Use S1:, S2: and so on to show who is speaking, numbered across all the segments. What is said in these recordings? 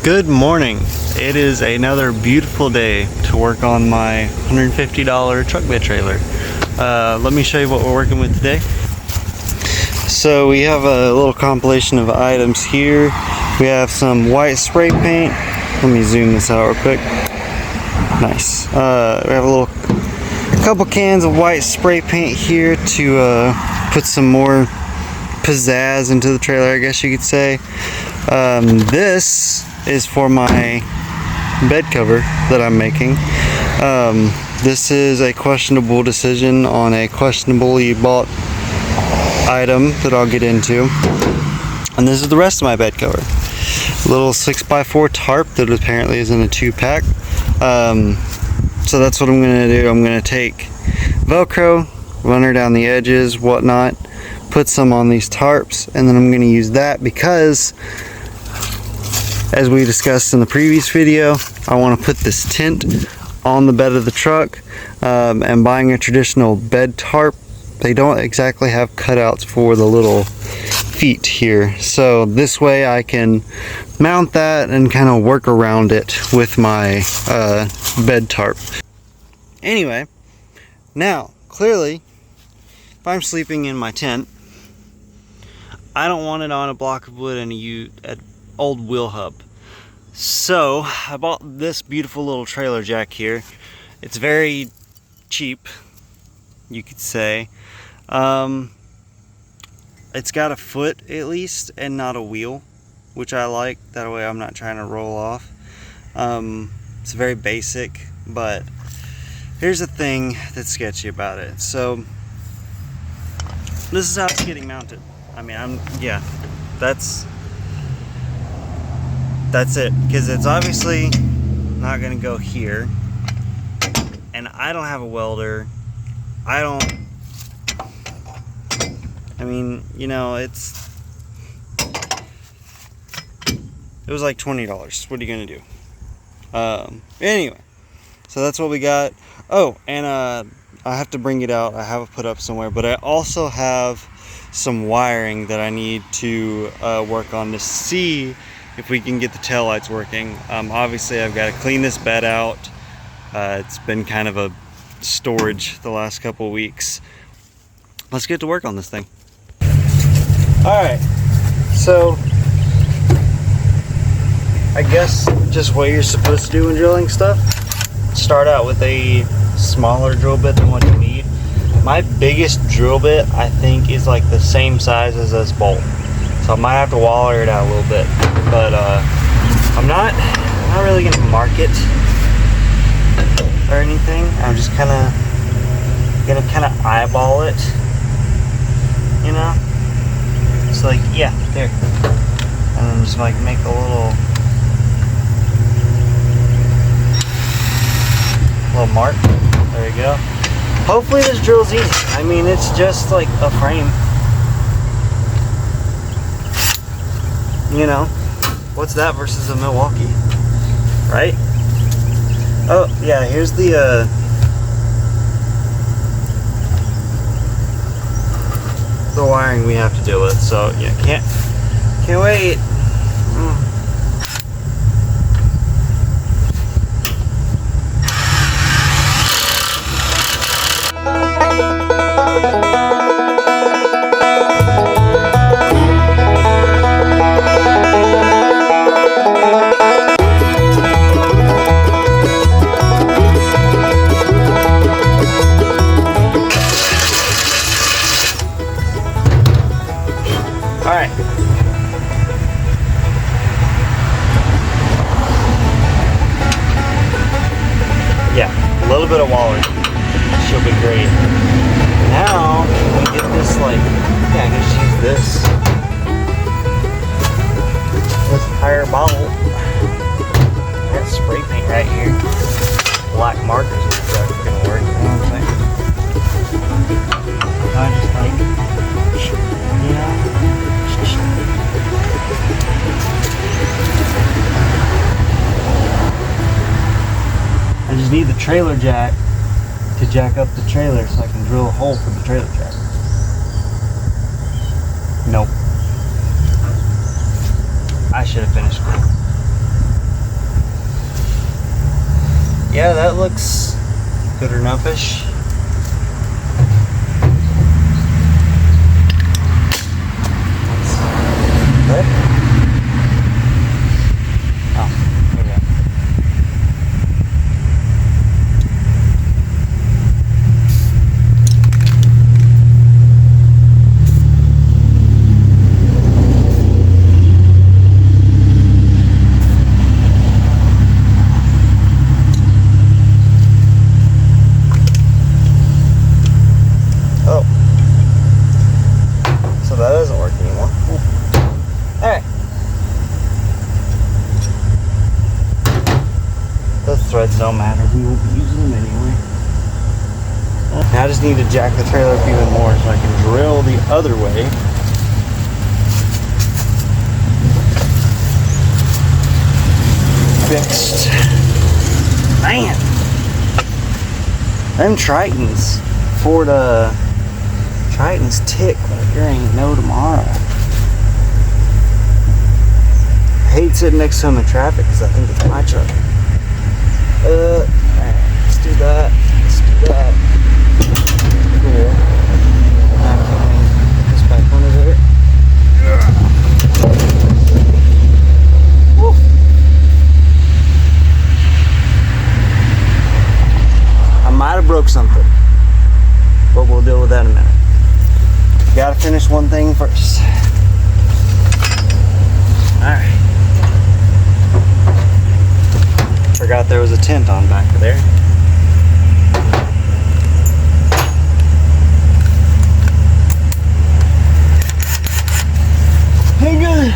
S1: Good morning. It is another beautiful day to work on my $150 truck bed trailer. Let me show you what we're working with today. So we have a little compilation of items here. We have some white spray paint. Let me zoom this out real quick. Nice. We have a couple cans of white spray paint here to put some more pizzazz into the trailer, I guess you could say. This is for my bed cover that I'm making. This is a questionable decision on a questionably bought item that I'll get into. And this is the rest of my bed cover. A little 6x4 tarp that apparently is in a 2-pack. So that's what I'm going to do. I'm going to take Velcro, run her down the edges, whatnot, put some on these tarps, and then I'm going to use that because, as we discussed in the previous video, I want to put this tent on the bed of the truck. And buying a traditional bed tarp, they don't exactly have cutouts for the little feet here. So this way I can mount that and kind of work around it with my bed tarp. Anyway, now clearly, if I'm sleeping in my tent, I don't want it on a block of wood and an old wheel hub. So I bought this beautiful little trailer jack here. It's very cheap, you could say. It's got a foot at least and not a wheel, which I like. That way I'm not trying to roll off. It's very basic, but here's the thing that's sketchy about it. So this is how it's getting mounted. I mean, that's it, because it's obviously not gonna go here, and I don't have a welder. I mean, you know, it was like $20. What are you gonna do? Anyway, so that's what we got. Oh, and I have to bring it out. I have it put up somewhere, but I also have some wiring that I need to work on to see if we can get the taillights working. Obviously I've got to clean this bed out. It's been kind of a storage the last couple weeks. Let's get to work on this thing. Alright, so I guess just what you're supposed to do when drilling stuff, start out with a smaller drill bit than what you need. My biggest drill bit, I think, is like the same size as this bolt, so I might have to waller it out a little bit, but I'm not really gonna mark it or anything. I'm just gonna eyeball it, you know. It's like, yeah, there, and then just like make a little mark. There you go. Hopefully this drill's easy. I mean, it's just like a frame. You know, what's that versus a Milwaukee, right? Oh yeah, here's the wiring we have to deal with. So yeah, can't wait. Alright. Yeah, a little bit of waller. She'll be great. Now, we get this like, I can just use this higher bottle. I got spray paint right here. Black markers in the truck are gonna work, you know what I'm saying? I just like, you know. I just need the trailer jack to jack up the trailer so I can drill a hole for the trailer jack. Nope. I should have finished quick. Yeah, that looks good enough-ish. Good. Oh, here we go. Oh. So that doesn't work anymore. Alright. Those threads don't matter. We won't be using them anyway. Now I just need to jack the trailer up even more so I can drill the other way. Fixed. Man! Them Tritons. Ford Tritons tick like there ain't no tomorrow. I hate sitting next to them in traffic because I think it's my truck. Alright, let's do that. Let's do that. Cool. Now can we put this back under there? Woo. I might have broke something, but we'll deal with that in a minute. Gotta finish one thing first. Alright. Forgot there was a tent on back of there. Hey, good.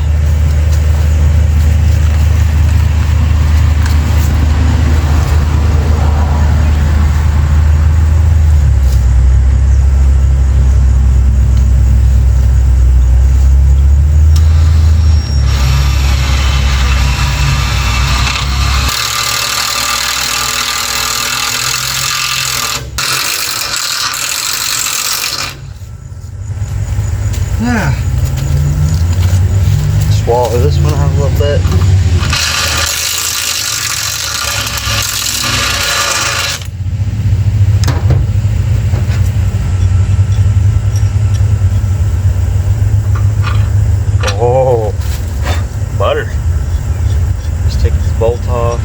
S1: Swallow this one out a little bit. Oh, butter. Just take this bolt off.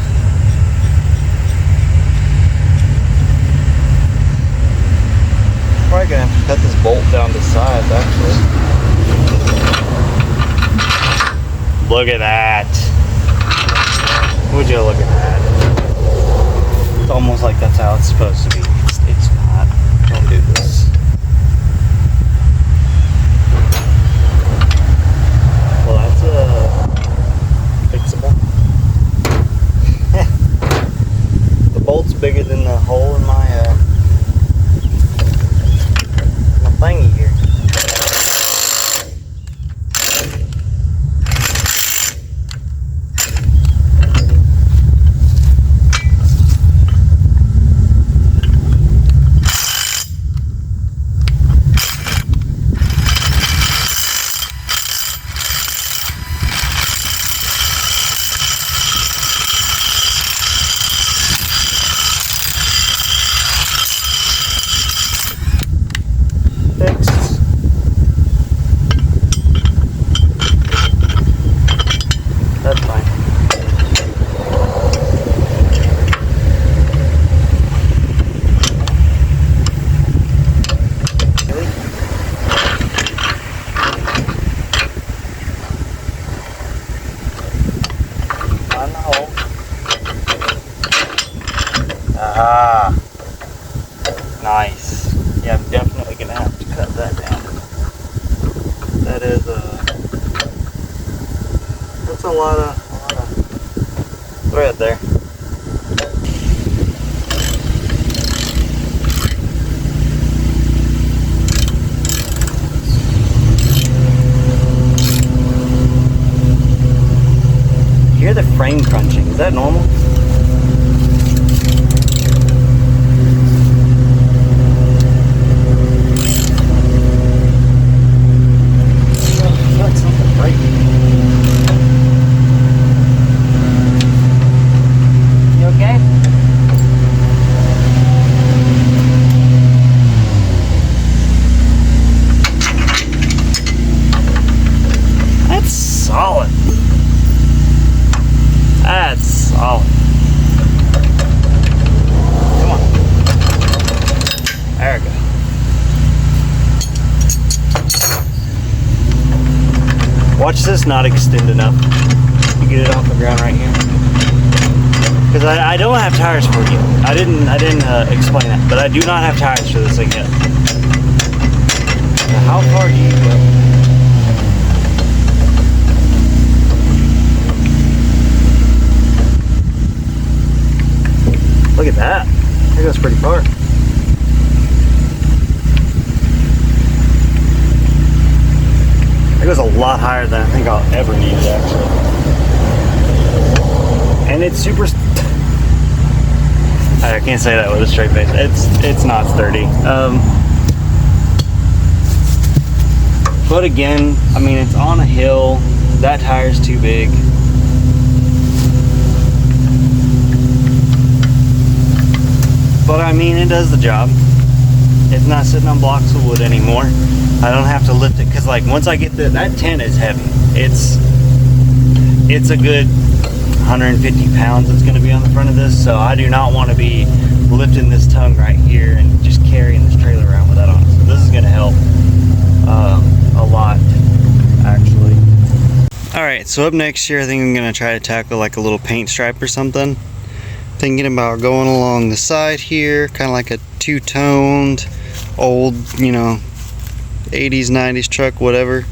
S1: Probably gonna have to cut this bolt down to size actually. Look at that. Would you look at that? It's almost like that's how it's supposed to be. It's not. Don't do this. Well, that's fixable. The bolt's bigger than the hole in my thingy here. Ah, nice. Yeah, I'm definitely gonna have to cut that down. That is that's a lot of thread there. You hear the frame crunching? Is that normal? Watch this not extend enough to get it off the ground right here. Because I don't have tires for it yet. I didn't explain that, but I do not have tires for this thing yet. Now, how far do you go? Look at that. That goes pretty far. That goes a lot higher than I think I'll ever need it, actually. And it's super... I can't say that with a straight face. It's not sturdy. But again, I mean, it's on a hill. That tire's too big. But I mean, it does the job. It's not sitting on blocks of wood anymore. I don't have to lift it, because like once I get that tent is heavy. It's a good 150 pounds that's going to be on the front of this, so I do not want to be lifting this tongue right here and just carrying this trailer around with that on. So this is going to help a lot, actually. Alright, so up next here, I think I'm going to try to tackle like a little paint stripe or something. Thinking about going along the side here, kind of like a two-toned old, you know, 80s, 90s truck, whatever.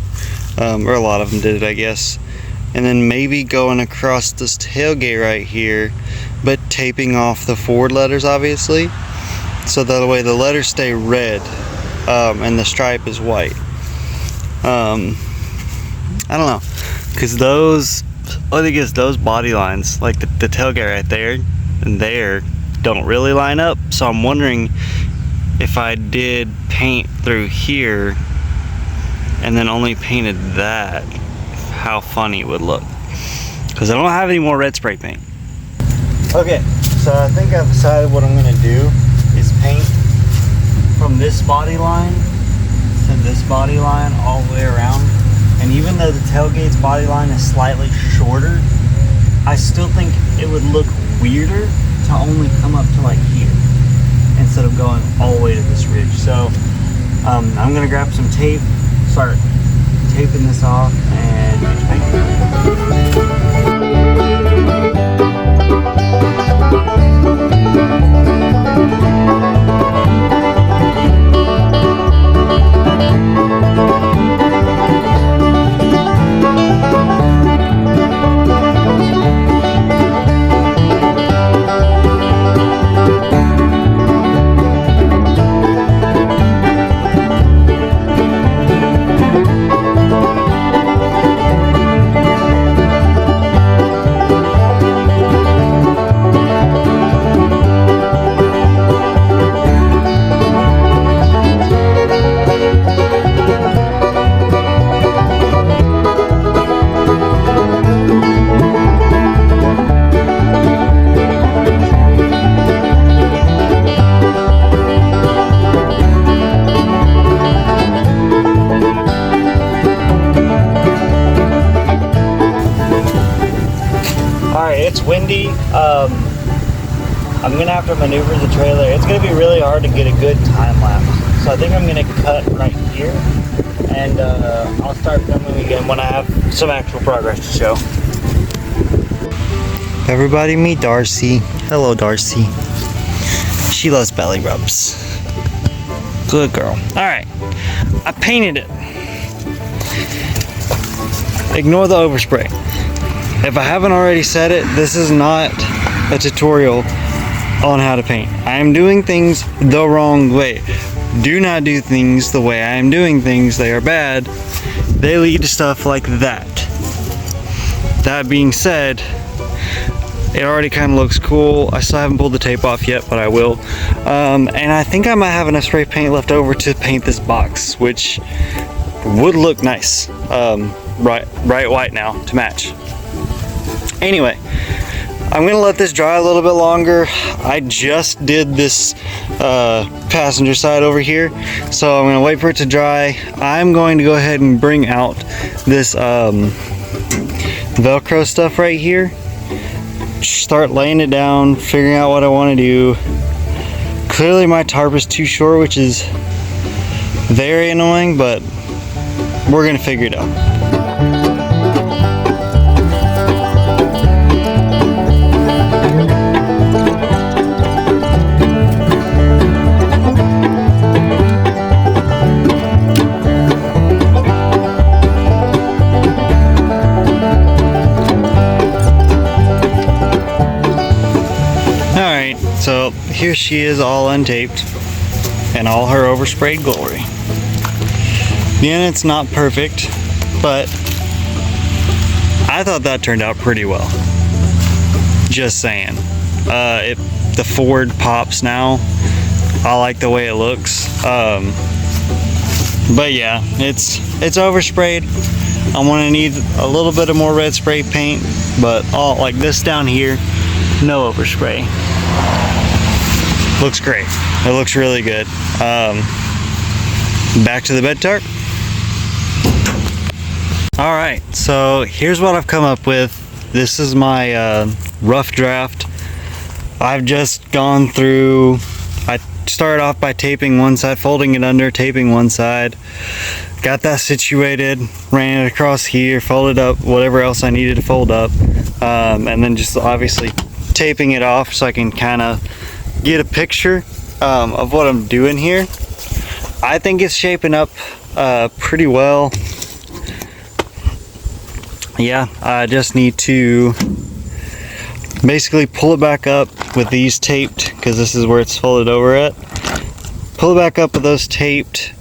S1: Or a lot of them did it, I guess. And then maybe going across this tailgate right here, but taping off the Ford letters, obviously, so that way the letters stay red and the stripe is white. I don't know, because those, I think it's those body lines, like the tailgate right there and there, don't really line up. So I'm wondering if I did paint through here and then only painted that, how funny it would look, because I don't have any more red spray paint. Okay, so I think I've decided what I'm going to do is paint from this body line to this body line all the way around. And even though the tailgate's body line is slightly shorter, I still think it would look weirder to only come up to like here instead of going all the way to this ridge. So I'm going to grab some tape, start taping this off, and paint. It's windy. I'm gonna have to maneuver the trailer. It's gonna be really hard to get a good time lapse. So I think I'm gonna cut right here, and I'll start filming again when I have some actual progress to show. Everybody meet Darcy. Hello, Darcy. She loves belly rubs. Good girl. All right, I painted it. Ignore the overspray. If I haven't already said it, this is not a tutorial on how to paint. I am doing things the wrong way. Do not do things the way I am doing things. They are bad. They lead to stuff like that. That being said, it already kind of looks cool. I still haven't pulled the tape off yet, but I will. And I think I might have enough spray paint left over to paint this box, which would look nice. Bright white now to match. Anyway, I'm gonna let this dry a little bit longer. I just did this passenger side over here, so I'm gonna wait for it to dry. I'm going to go ahead and bring out this Velcro stuff right here. Start laying it down, figuring out what I want to do. Clearly my tarp is too short, which is very annoying, but we're gonna figure it out. So here she is, all untaped in all her oversprayed glory. The unit's not perfect, but I thought that turned out pretty well. Just saying. The Ford pops now. I like the way it looks. But yeah, it's oversprayed. I'm gonna need a little bit of more red spray paint, but all like this down here, no overspray. Looks great. It looks really good. Back to the bed tarp. All right, so here's what I've come up with. This is my rough draft. I've just gone through, I started off by taping one side, folding it under, taping one side, got that situated, ran it across here, folded up whatever else I needed to fold up, and then just obviously taping it off so I can kind of get a picture of what I'm doing here. I think it's shaping up pretty well. Yeah, I just need to basically pull it back up with these taped, because this is where it's folded over at. Pull it back up with those taped,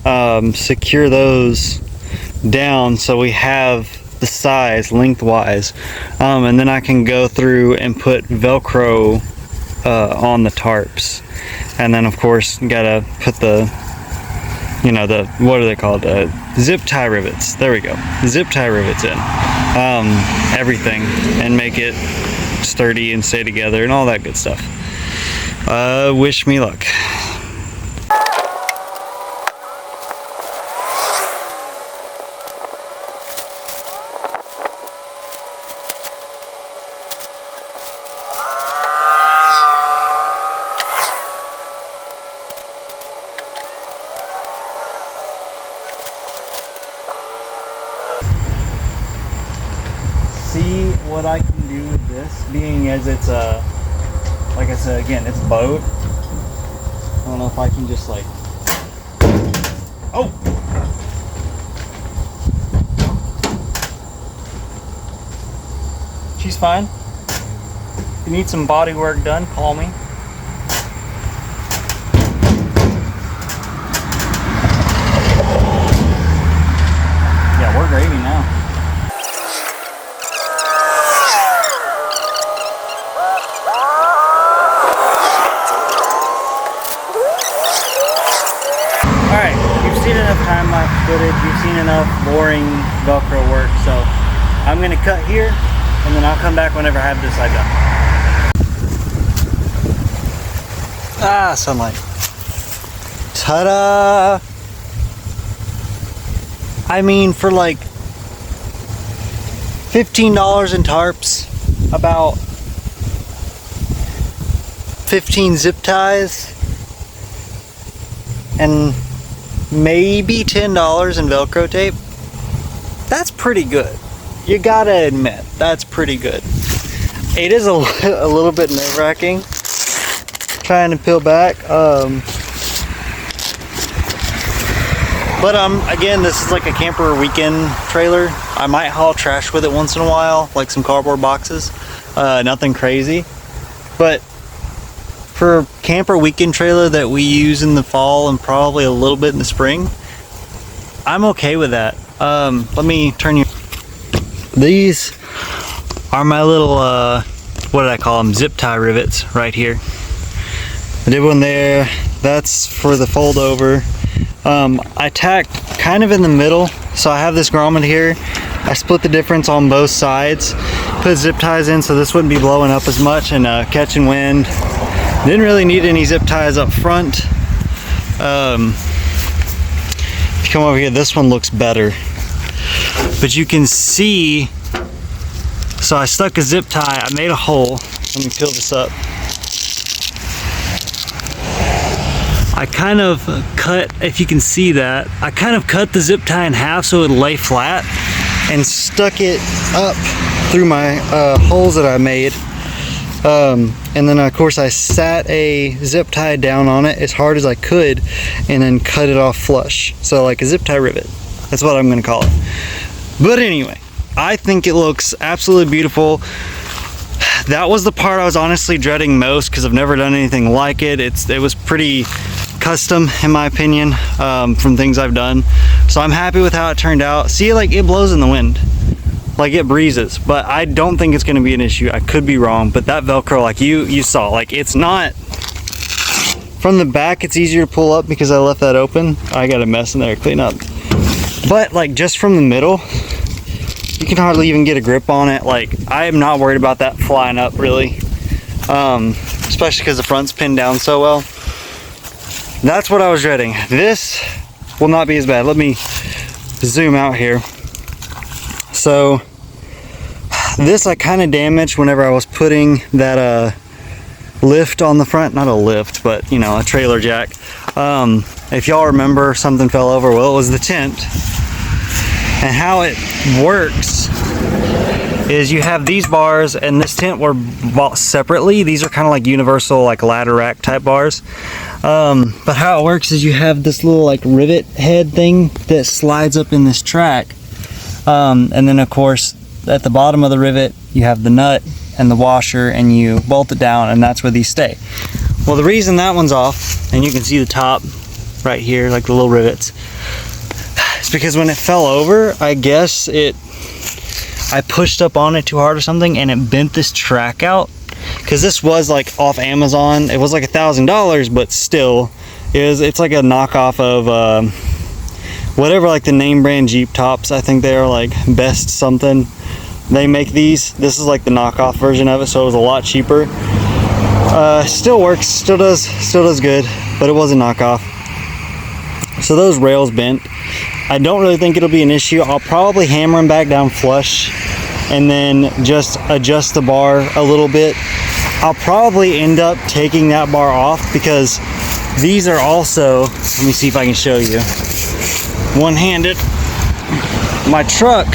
S1: secure those down so we have the size lengthwise, and then I can go through and put Velcro on the tarps. And then of course gotta put the, you know, the, what are they called, zip tie rivets. There we go, zip tie rivets in everything, and make it sturdy and stay together and all that good stuff. Wish me luck. See what I can do with this, being as it's like I said again, it's bowed. I don't know if I can just like, oh, she's fine. If you need some body work done, call me. Yeah, we're gravy now. Alright, you've seen enough time-lapse footage, you've seen enough boring Velcro work, so I'm going to cut here, and then I'll come back whenever I have this side done. Ah, sunlight. Ta-da! I mean, for like $15 in tarps, about 15 zip ties, and maybe $10 in Velcro tape. That's pretty good. You gotta admit, that's pretty good. It is a little bit nerve-wracking trying to peel back. But again, this is like a camper weekend trailer. I might haul trash with it once in a while, like some cardboard boxes. Nothing crazy. But for a camper weekend trailer that we use in the fall and probably a little bit in the spring, I'm okay with that. Let me turn you. These are my little, what did I call them? Zip tie rivets right here. I did one there. That's for the fold over. I tacked kind of in the middle, so I have this grommet here. I split the difference on both sides, put zip ties in so this wouldn't be blowing up as much and catching wind. Didn't really need any zip ties up front. If you come over here, this one looks better. But you can see, so I stuck a zip tie, I made a hole. Let me peel this up. I kind of cut, if you can see that, I kind of cut the zip tie in half so it would lay flat and stuck it up through my holes that I made. And then of course I sat a zip tie down on it as hard as I could and then cut it off flush. So like a zip tie rivet, that's what I'm gonna call it. But anyway, I think it looks absolutely beautiful. that was the part I was honestly dreading most, because I've never done anything like it. It was pretty custom in my opinion, from things I've done. So I'm happy with how it turned out. See, like, it blows in the wind, like it breezes, but I don't think it's going to be an issue. I could be wrong, but that Velcro, like you saw, like, it's not from the back. It's easier to pull up because I left that open. I got a mess in there to clean up, but like just from the middle, you can hardly even get a grip on it. Like, I am not worried about that flying up really, especially because the front's pinned down so well. That's what I was dreading. This will not be as bad. Let me zoom out here. So this I kind of damaged whenever I was putting that lift on the front. Not a lift, but you know, a trailer jack. If y'all remember, something fell over. Well, it was the tent. And how it works is you have these bars, and this tent were bought separately. These are kind of like universal, like ladder rack type bars. But how it works is you have this little like rivet head thing that slides up in this track. And then of course at the bottom of the rivet you have the nut and the washer, and you bolt it down, and that's where these stay. Well, the reason that one's off, and you can see the top right here, like the little rivets, is because when it fell over, I guess I pushed up on it too hard or something, and it bent this track out. Because this was like off Amazon. It was like $1,000, but still it's like a knockoff of whatever, like the name brand Jeep tops. I think they are like Best something. They make these. This is like the knockoff version of it, so it was a lot cheaper. Still works, still does good, but it was a knockoff. So those rails bent. I don't really think it'll be an issue. I'll probably hammer them back down flush and then just adjust the bar a little bit. I'll probably end up taking that bar off because these are also, let me see if I can show you one-handed. My truck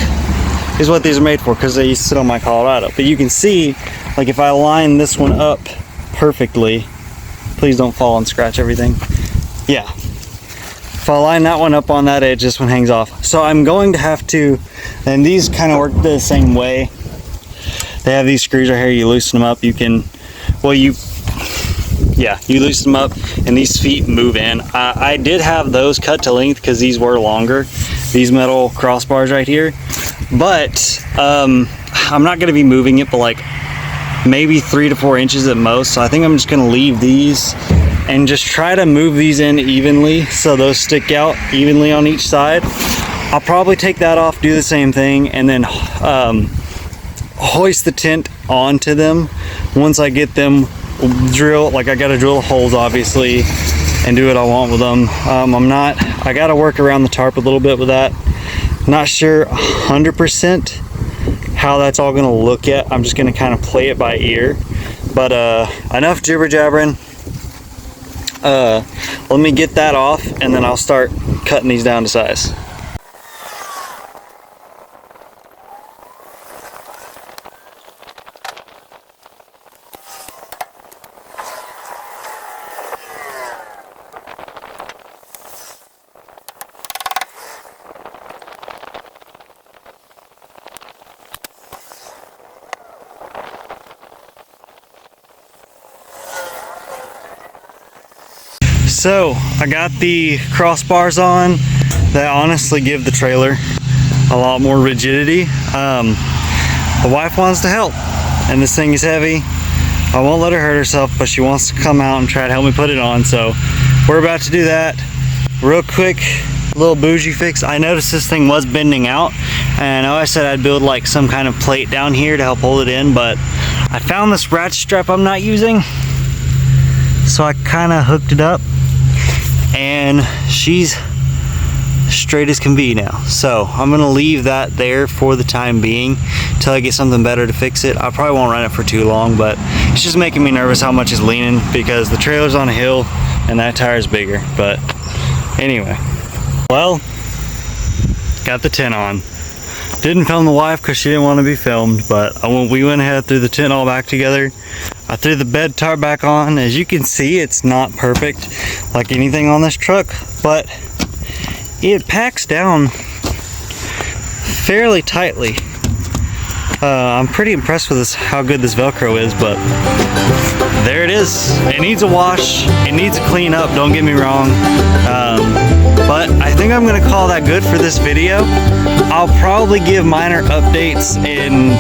S1: is what these are made for, because they used to sit on my Colorado. But you can see, like, if I line this one up perfectly, please don't fall and scratch everything. Yeah. If I line that one up on that edge, this one hangs off. So I'm going to have to, and these kind of work the same way. They have these screws right here. You loosen them up. You can, well, you loosen them up, and these feet move in. I did have those cut to length because these were longer, these metal crossbars right here. But I'm not going to be moving it, but like maybe 3 to 4 inches at most. So I think I'm just going to leave these and just try to move these in evenly so those stick out evenly on each side. I'll probably take that off, do the same thing, and then hoist the tent onto them. Once I get them drilled, like I got to drill the holes obviously and do what I want with them. I got to work around the tarp a little bit with that. Not sure 100% how that's all going to look yet. I'm just going to kind of play it by ear. But enough jibber jabbering. Let me get that off, and then I'll start cutting these down to size. So I got the crossbars on that honestly give the trailer a lot more rigidity. The wife wants to help, and this thing is heavy. I won't let her hurt herself, but she wants to come out and try to help me put it on. So we're about to do that. Real quick, little bougie fix. I noticed this thing was bending out, and I said I'd build like some kind of plate down here to help hold it in, but I found this ratchet strap I'm not using, so I kind of hooked it up, and she's straight as can be now. So I'm gonna leave that there for the time being till I get something better to fix it. I probably won't run it for too long, but it's just making me nervous how much it's leaning because the trailer's on a hill and that tire's bigger. But anyway, well, got the tent on. Didn't film the wife because she didn't want to be filmed, but we went ahead, threw the tent all back together. I threw the bed tarp back on. As you can see, it's not perfect like anything on this truck, but it packs down fairly tightly. I'm pretty impressed with this, how good this Velcro is, but there it is. It needs a wash, it needs a clean up, don't get me wrong. But I think I'm gonna call that good for this video. I'll probably give minor updates in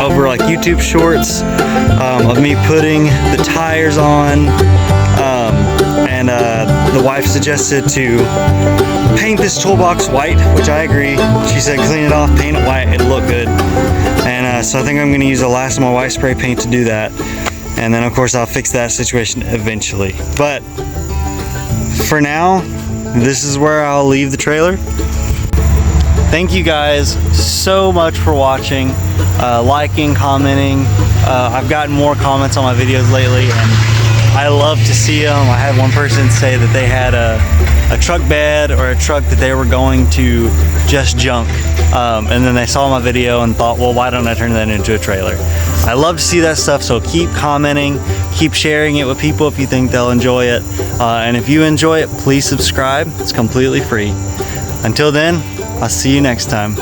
S1: over YouTube shorts of me putting the tires on. The wife suggested to paint this toolbox white, which I agree. She said clean it off, paint it white, it'll look good. And so I think I'm gonna use the last of my white spray paint to do that. And then of course I'll fix that situation eventually. But for now, this is where I'll leave the trailer. Thank you guys so much for watching, liking, commenting. I've gotten more comments on my videos lately, and I love to see them. I had one person say that they had a truck bed or a truck that they were going to just junk, and then they saw my video and thought, well, why don't I turn that into a trailer? I love to see that stuff, so keep commenting, keep sharing it with people if you think they'll enjoy it, and if you enjoy it, please subscribe. It's completely free. Until then, I'll see you next time.